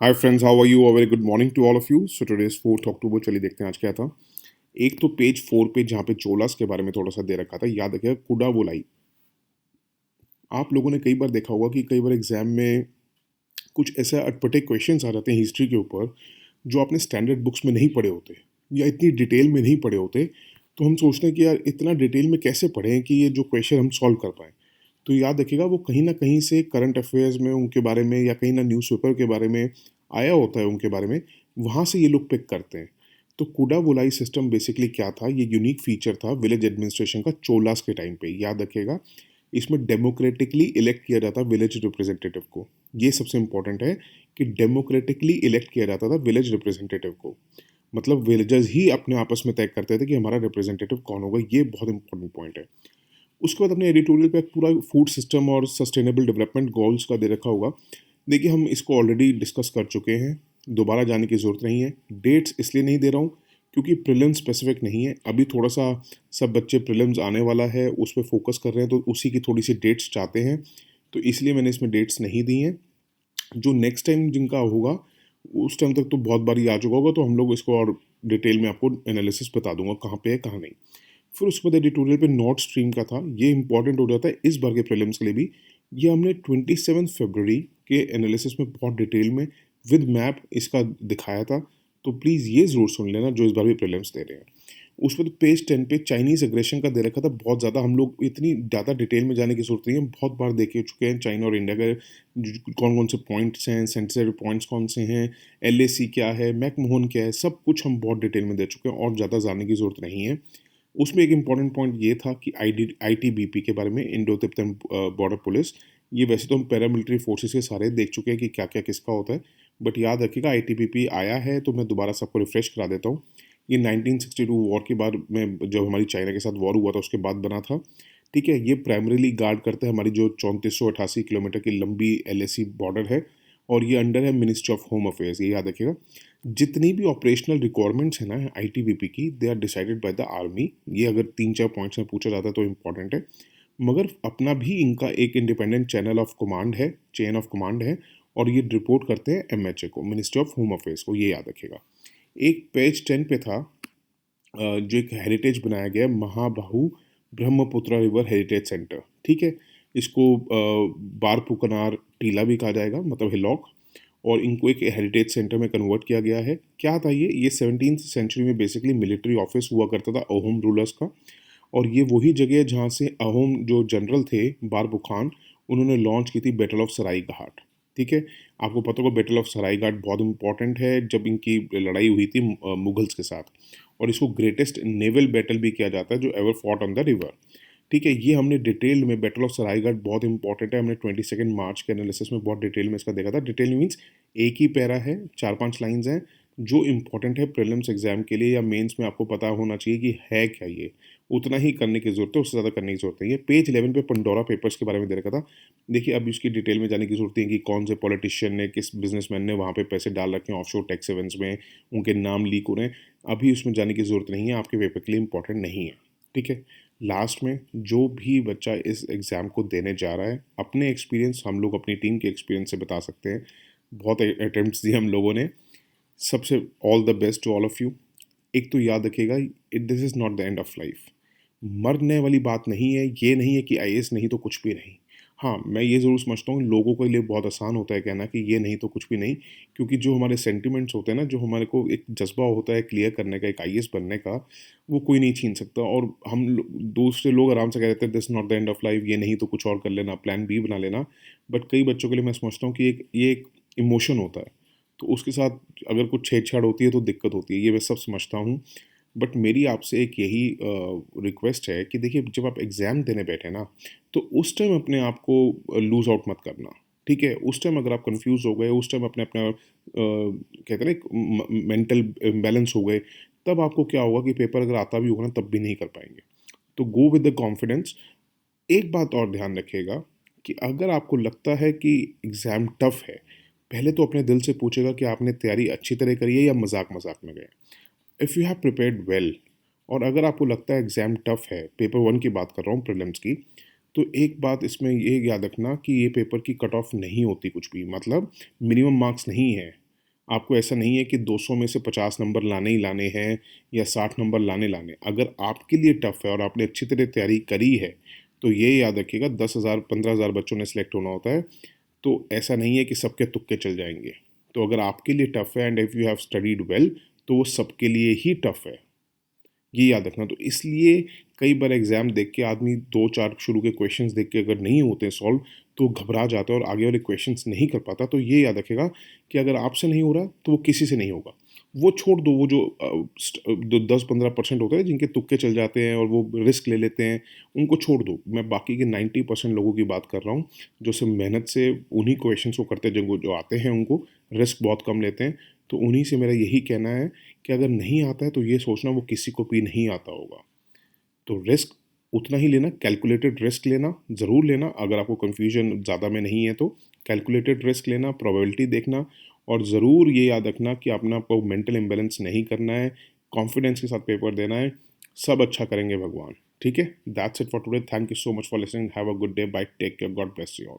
Hi friends, how are you? A very good morning to all of you. So today is 4 October. चलिए देखते हैं आज क्या था। एक तो पेज 4 पे जहाँ पे चोलास के बारे में थोड़ा सा दे रखा था, याद रखिएगा कुडावोलाई। आप लोगों ने कई बार देखा होगा कि कई बार एग्जाम में कुछ ऐसे अटपटे क्वेश्चंस आ जाते हैं हिस्ट्री के ऊपर, जो आपने स्टैंडर्ड बुक्स में नहीं पढ़े होते या इतनी डिटेल में नहीं पढ़े होते। तो हम सोचते हैं कि यार इतना डिटेल में कैसे पढ़ें कि ये जो क्वेश्चन हम सॉल्व कर पाएँ। तो याद रखिएगा वो कहीं न कहीं से करंट अफेयर्स में उनके बारे में या कहीं ना न्यूज़पेपर के बारे में आया होता है उनके बारे में, वहाँ से ये लोग पिक करते हैं। तो कुडावोलाई सिस्टम बेसिकली क्या था? ये यूनिक फीचर था विलेज एडमिनिस्ट्रेशन का चोलास के टाइम पे, याद रखिएगा। इसमें डेमोक्रेटिकली इलेक्ट किया जाता विलेज रिप्रेजेंटेटिव को। ये सबसे इंपॉर्टेंट है कि डेमोक्रेटिकली इलेक्ट किया जाता था विलेज रिप्रेजेंटेटिव को। मतलब विलेजर्स ही अपने आपस में तय करते थे कि हमारा रिप्रेजेंटेटिव कौन होगा। ये बहुत इंपॉर्टेंट पॉइंट है। उसके बाद अपने एडिटोरियल पे पूरा फूड सिस्टम और सस्टेनेबल डेवलपमेंट गोल्स का दे रखा होगा। देखिए हम इसको ऑलरेडी डिस्कस कर चुके हैं, दोबारा जाने की ज़रूरत नहीं है। डेट्स इसलिए नहीं दे रहा हूँ क्योंकि प्रीलिम्स स्पेसिफिक नहीं है अभी। थोड़ा सा सब बच्चे प्रीलिम्स आने वाला है उस पर फोकस कर रहे हैं, तो उसी की थोड़ी सी डेट्स चाहते हैं, तो इसलिए मैंने इसमें डेट्स नहीं दी हैं। जो नेक्स्ट टाइम जिनका होगा उस टाइम तक तो बहुत बार आ चुका होगा, तो हम लोग इसको और डिटेल में आपको एनालिसिस बता दूंगा कहाँ पे है कहाँ नहीं। फिर उसके बाद एडिटोरियल पे नॉर्थ स्ट्रीम का था, ये इंपॉर्टेंट हो जाता है इस बार के प्रीलिम्स के लिए भी। ये हमने 27 फरवरी के एनालिसिस में बहुत डिटेल में विद मैप इसका दिखाया था। तो प्लीज़ ये ज़रूर सुन लेना जो इस बार भी प्रीलिम्स दे रहे हैं। उस पर तो पेज 10 पे चाइनीज़ अग्रेशन का दे रखा था बहुत ज़्यादा। हम लोग इतनी ज़्यादा डिटेल में जाने की जरूरत नहीं है, हम बहुत बार देख चुके हैं चाइना और इंडिया के कौन कौन से पॉइंट्स हैं, सेंसिटिव पॉइंट्स कौन से हैं, एलएसी क्या है, मैकमोहन क्या है, सब कुछ हम बहुत डिटेल में दे चुके हैं और ज़्यादा जानने की ज़रूरत नहीं है। उसमें एक इम्पॉर्टेंट पॉइंट ये था कि आईटीबीपी के बारे में, इंडो तिब्बतन बॉर्डर पुलिस। ये वैसे तो हम पैरामिलिट्री फोर्सेस के सारे देख चुके हैं कि क्या क्या किसका होता है, बट याद रखिएगा आईटीबीपी आया है तो मैं दोबारा सबको रिफ्रेश करा देता हूँ। ये 1962 वॉर के बाद में, जब हमारी चाइना के साथ वॉर हुआ था उसके बाद बना था। ठीक है, ये प्राइमरीली गार्ड करते हैं हमारी जो 3488 किलोमीटर की लंबी एलएसी बॉर्डर है, और ये अंडर है मिनिस्ट्री ऑफ होम अफेयर्स, ये याद रखिएगा। जितनी भी ऑपरेशनल रिक्वायरमेंट्स हैं ना आईटीबीपी की, they are decided by the army. ये अगर 3-4 पॉइंट्स में पूछा जाता है तो इम्पॉर्टेंट है। मगर अपना भी इनका एक इंडिपेंडेंट चैनल ऑफ कमांड है, चेन ऑफ कमांड है, और ये रिपोर्ट करते हैं एमएचए को, मिनिस्ट्री ऑफ होम अफेयर्स को, ये याद रखिएगा। एक पेज 10 पे था जो एक हेरिटेज बनाया गया है, महाबाहु ब्रह्मपुत्र रिवर हेरिटेज सेंटर। ठीक है, इसको बारपुकनार टीला भी कहा जाएगा, मतलब हिलॉक। और इनको एक हेरिटेज सेंटर में कन्वर्ट किया गया है। क्या था ये 17th सेंचुरी में बेसिकली मिलिट्री ऑफिस हुआ करता था अहोम रूलर्स का। और ये वही जगह है जहाँ से अहोम जो जनरल थे बारबुखान, उन्होंने लॉन्च की थी बैटल ऑफ सराय घाट। ठीक है, आपको पता होगा बैटल ऑफ सराय घाट बहुत इंपॉर्टेंट है, जब इनकी लड़ाई हुई थी मुगल्स के साथ। और इसको ग्रेटेस्ट नेवल बैटल भी किया जाता है जो ever fought on the river. ठीक है, ये हमने डिटेल में बैटल ऑफ सरायघाट बहुत इंपॉर्टेंट है, हमने 22 मार्च के एनालिसिस में बहुत डिटेल में इसका देखा था। डिटेल मीन्स एक ही पैरा है, 4-5 लाइंस हैं, जो इंपॉर्टेंट है प्रीलिम्स एग्जाम के लिए या मेंस में आपको पता होना चाहिए कि है क्या ये। उतना ही करने की जरूरत है, उससे ज़्यादा करने की जरूरत नहीं है। पेज 11 पे पंडोरा पेपर्स के बारे में दे रखा था। देखिए अब इसकी डिटेल में जाने की जरूरत नहीं है कि कौन से पॉलिटिशियन ने, किस बिजनेसमैन ने वहाँ पे पैसे डाल रखे हैं ऑफशोर टैक्स हेवन्स में, उनके नाम लीक हो रहे हैं। अभी उसमें जाने की जरूरत नहीं है, आपके पेपर के लिए इंपॉर्टेंट नहीं है। ठीक है, लास्ट में जो भी बच्चा इस एग्ज़ाम को देने जा रहा है, अपने एक्सपीरियंस हम लोग अपनी टीम के एक्सपीरियंस से बता सकते हैं। बहुत अटेम्प्ट्स दिए हम लोगों ने। सबसे all the best to all of you. एक तो याद रखिएगा, it this is not the end of life. मरने वाली बात नहीं है, ये नहीं है कि आईएएस नहीं तो कुछ भी नहीं। हाँ, मैं ये ज़रूर समझता हूँ लोगों के लिए बहुत आसान होता है कहना कि ये नहीं तो कुछ भी नहीं, क्योंकि जो हमारे सेंटिमेंट्स होते हैं ना, जो हमारे को एक जज़्बा होता है क्लियर करने का, एक आईएएस बनने का, वो कोई नहीं छीन सकता। और दूसरे लोग आराम से कह देते हैं this not the end of life, ये नहीं तो कुछ और कर लेना, प्लान बी बना लेना। बट कई बच्चों के लिए मैं समझता हूँ कि ये एक इमोशन होता है, तो उसके साथ अगर कुछ छेड़छाड़ होती है तो दिक्कत होती है, ये मैं सब समझता हूँ। बट मेरी आपसे एक यही रिक्वेस्ट है कि देखिए जब आप एग्ज़ाम देने बैठे ना, तो उस टाइम अपने आप को लूज़ आउट मत करना। ठीक है, उस टाइम अगर आप कंफ्यूज हो गए, उस टाइम अपने अपना कहते हैं ना एक मेंटल इम्बैलेंस हो गए, तब आपको क्या होगा कि पेपर अगर आता भी होगा ना तब भी नहीं कर पाएंगे। तो गो विद द कॉन्फिडेंस। एक बात और ध्यान रखिएगा कि अगर आपको लगता है कि एग्ज़ाम टफ है, पहले तो अपने दिल से पूछेगा कि आपने तैयारी अच्छी तरह करी है या मजाक मजाक में गए। If you have prepared well, और अगर आपको लगता है एग्ज़ाम टफ है, पेपर 1 की बात कर रहा हूँ प्रीलिम्स की, तो एक बात इसमें ये याद रखना कि ये पेपर की कट ऑफ नहीं होती कुछ भी, मतलब मिनिमम मार्क्स नहीं है। आपको ऐसा नहीं है कि 200 में से 50 नंबर लाने ही लाने हैं या 60 नंबर लाने। अगर आपके लिए टफ है और आपने अच्छी तरह तैयारी करी है तो ये याद रखिएगा 10,000 15,000 बच्चों ने सिलेक्ट होना होता है। तो ऐसा नहीं है कि सबके तुक्के चल जाएंगे। तो अगर आपके लिए टफ है and if you have studied well तो वो सबके लिए ही टफ है, ये याद रखना। तो इसलिए कई बार एग्ज़ाम देख के आदमी 2-4 शुरू के क्वेश्चंस देख के अगर नहीं होते सॉल्व तो घबरा जाता है और आगे वाले क्वेश्चंस नहीं कर पाता। तो ये याद रखेगा कि अगर आपसे नहीं हो रहा तो वो किसी से नहीं होगा। वो छोड़ दो, वो जो 10-15% होते हैं जिनके तुक्के चल जाते हैं और वो रिस्क ले लेते हैं, उनको छोड़ दो। मैं बाकी के 90% लोगों की बात कर रहा हूँ जो सिर्फ मेहनत से उन्हीं क्वेश्चंस को करते हैं, जिनको जो आते हैं उनको रिस्क बहुत कम लेते हैं। तो उन्हीं से मेरा यही कहना है कि अगर नहीं आता है तो ये सोचना वो किसी को भी नहीं आता होगा। तो रिस्क उतना ही लेना, कैलकुलेटेड रिस्क लेना, ज़रूर लेना। अगर आपको कन्फ्यूजन ज़्यादा में नहीं है तो कैलकुलेटेड रिस्क लेना, प्रोबेबिलिटी देखना, और ज़रूर ये याद रखना कि अपना आपको मेंटल इम्बैलेंस नहीं करना है, कॉन्फिडेंस के साथ पेपर देना है। सब अच्छा करेंगे भगवान। ठीक है, that's it for today. Thank you so much for listening. Have a good day. Bye. Take care. God bless you all.